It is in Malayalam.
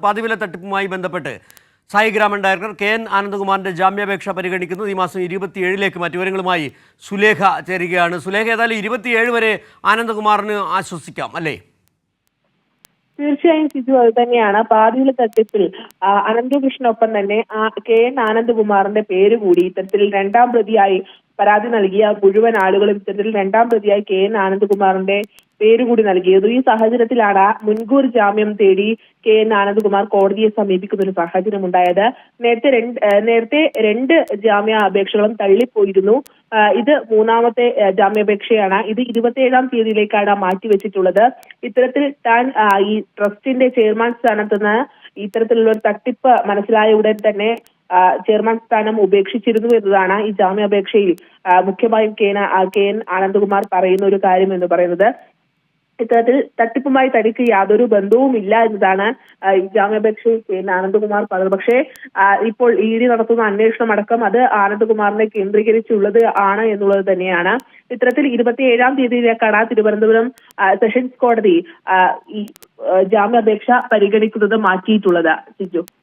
പാതിവില തട്ടിപ്പുമായി ബന്ധപ്പെട്ട് സായിഗ്രാമൻ ഡയറക്ടർ കെ.എൻ. ആനന്ദകുമാറിന്റെ ജാമ്യാപേക്ഷ പരിഗണിക്കുന്നത് ഈ മാസം 27ലേക്ക് മറ്റു വിവരങ്ങളുമായി സുലേഖ ചേരുകയാണ്. സുലേഖ, ഏതായാലും 27 വരെ ആനന്ദകുമാറിന് ആശ്വസിക്കാം അല്ലേ? തീർച്ചയായും സിജു, അത് തന്നെയാണ്. പാതിവില തട്ടിപ്പിൽ അനന്തകൃഷ്ണനൊപ്പം തന്നെ കെ.എൻ. ആനന്ദകുമാറിന്റെ പേര് കൂടി ഇത്തരത്തിൽ രണ്ടാം പ്രതിയായി പരാതി നൽകിയ മുഴുവൻ ആളുകളും ഇത്തരത്തിൽ രണ്ടാം പ്രതിയായി കെ.എൻ. ആനന്ദകുമാറിന്റെ പേര് കൂടി നൽകിയത്. ഈ സാഹചര്യത്തിലാണ് മുൻകൂർ ജാമ്യം തേടി കെ.എൻ. ആനന്ദകുമാർ കോടതിയെ സമീപിക്കുന്ന ഒരു സാഹചര്യം ഉണ്ടായത്. നേരത്തെ രണ്ട് ജാമ്യാപേക്ഷകളും തള്ളിപ്പോയിരുന്നു. ഇത് മൂന്നാമത്തെ ജാമ്യാപേക്ഷയാണ്. ഇത് 27-ാം തീയതിയിലേക്കാണ് മാറ്റിവെച്ചിട്ടുള്ളത്. ഇത്തരത്തിൽ താൻ ഈ ട്രസ്റ്റിന്റെ ചെയർമാൻ സ്ഥാനത്ത് നിന്ന് ഇത്തരത്തിലുള്ള ഒരു തട്ടിപ്പ് മനസ്സിലായ ഉടൻ തന്നെ ചെയർമാൻ സ്ഥാനം ഉപേക്ഷിച്ചിരുന്നു എന്നതാണ് ഈ ജാമ്യാപേക്ഷയിൽ മുഖ്യമായും കെ.എൻ. ആനന്ദകുമാർ പറയുന്ന ഒരു കാര്യം എന്ന് പറയുന്നത്. ഇത്തരത്തിൽ തട്ടിപ്പുമായി തനിക്ക് യാതൊരു ബന്ധവുമില്ല എന്നതാണ് ഈ ജാമ്യാപേക്ഷയിൽ കെ.എൻ. ആനന്ദകുമാർ പറഞ്ഞത്. പക്ഷേ ഇപ്പോൾ ഇ.ഡി നടത്തുന്ന അന്വേഷണം അടക്കം അത് ആനന്ദകുമാറിനെ കേന്ദ്രീകരിച്ചുള്ളത് ആണ് എന്നുള്ളത് തന്നെയാണ്. ഇത്തരത്തിൽ 27-ാം തീയതിയിലേക്കാണ് തിരുവനന്തപുരം സെഷൻസ് കോടതി ഈ ജാമ്യാപേക്ഷ പരിഗണിക്കുന്നത് മാറ്റിയിട്ടുള്ളത്. സിജു.